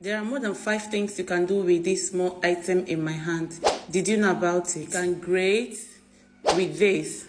There are more than 5 things you can do with this small item in my hand. Did you know about it? You can grate with this.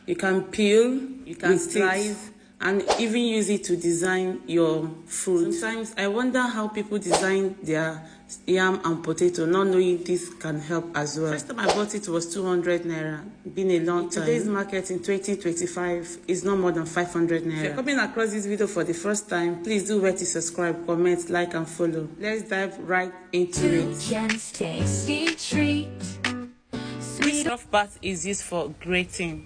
You can peel, you can slice, and even use it to design your food. Sometimes I wonder how people design their yam and potato, not knowing this can help as well. First time I bought it was 200 naira. Been a long time. Today's market in 2025 is not more than 500 naira. If you're coming across this video for the first time, please do to subscribe, comment, like, and follow. Let's dive right into it. Jen's tasty treat. This soft part is used for grating.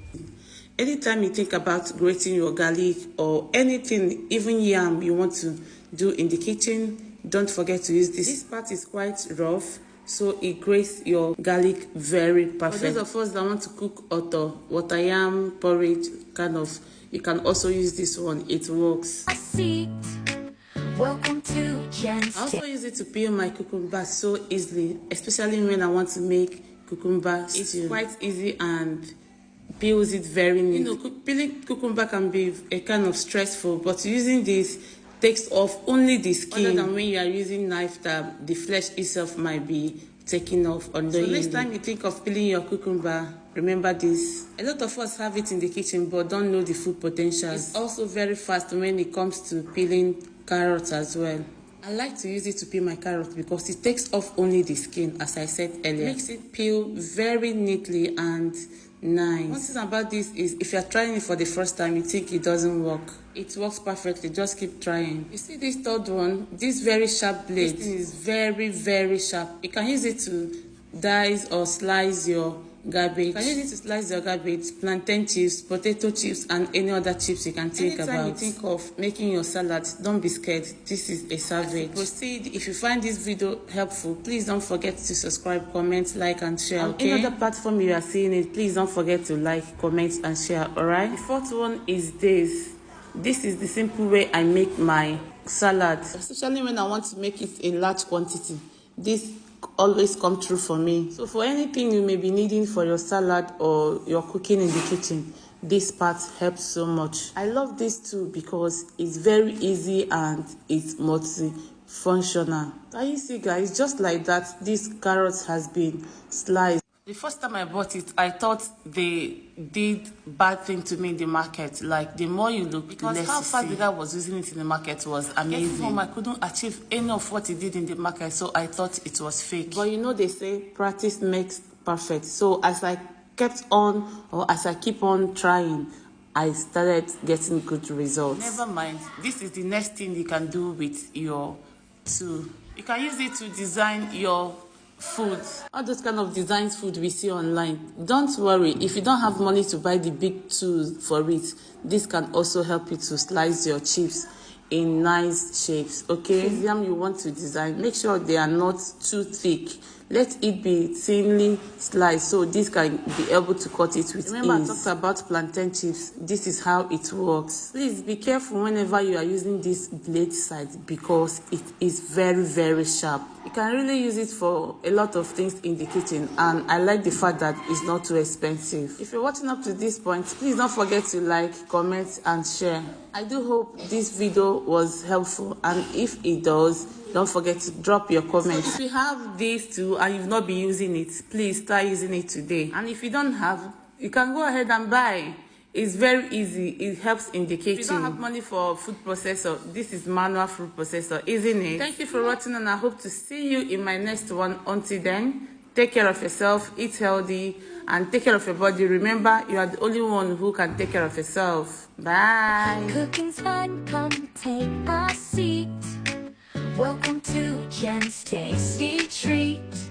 Anytime you think about grating your garlic or anything, even yam you want to do in the kitchen, don't forget to use this. This part is quite rough, so it grates your garlic very perfect. For those of us that want to cook water yam porridge kind of, you can also use this one. It works. Welcome to Jen's. I also use it to peel my cucumber so easily, especially when I want to make cucumber stew. It's quite easy and peels it very neat. You know, peeling cucumber can be a kind of stressful, but using this takes off only the skin, other than when you are using knife that the flesh itself might be taking off on the next time you think of peeling your cucumber, remember this. A lot of us have it in the kitchen but don't know the full potential. It's also very fast when it comes to peeling carrots as well. I like to use it to peel my carrot because it takes off only the skin, as I said earlier. It makes it peel very neatly and nice. One thing about this is if you're trying it for the first time, you think it doesn't work. It works perfectly. Just keep trying. You see this third one? This very sharp blade. This thing is very, very sharp. You can use it to dice or slice your garbage. You can use it to slice your garbage, plantain chips, potato chips, and any other chips you can think about. Anytime you think of making your salad, don't be scared. This is a savage. Proceed. If you find this video helpful, please don't forget to subscribe, comment, like, and share. Okay? Any other platform you are seeing it, please don't forget to like, comment, and share. Alright. The fourth one is this. This is the simple way I make my salad, especially when I want to make it in large quantity. This always come true for me. So for anything you may be needing for your salad or your cooking in the kitchen, this part helps so much. I love this too because it's very easy and it's multifunctional. Can you see, guys? Just like that, this carrot has been sliced. The first time I bought it, I thought they did bad thing to me in the market. Like, the more you look, because less how fast the guy was using it in the market was amazing. Home, I couldn't achieve any of what he did in the market, so I thought it was fake. But you know, they say practice makes perfect. So as I kept on, or as I keep on trying, I started getting good results. Never mind. This is the next thing you can do with your tool. You can use it to design your food, all those kind of designs food we see online. Don't worry, if you don't have money to buy the big tools for it, this can also help you to slice your chips in nice shapes. Okay, yam you want to design, make sure they are not too thick. Let it be thinly sliced so this can be able to cut it with Remember, ease. I talked about plantain chips. This is how it works. Please be careful whenever you are using this blade side because it is very, very sharp. You can really use it for a lot of things in the kitchen, and I like the fact that it's not too expensive. If you're watching up to this point, please don't forget to like, comment, and share. I do hope this video was helpful, and if it does, don't forget to drop your comments. So if you have this too and you've not been using it, please start using it today. And if you don't have, you can go ahead and buy. It's very easy. It helps in the kitchen. If you don't have money for food processor, this is manual food processor, isn't it? Thank you for watching, and I hope to see you in my next one. Until then, take care of yourself, eat healthy, and take care of your body. Remember, you are the only one who can take care of yourself. Bye. Cooking's fun, come take a seat. Welcome to Jen's Tasty Treat.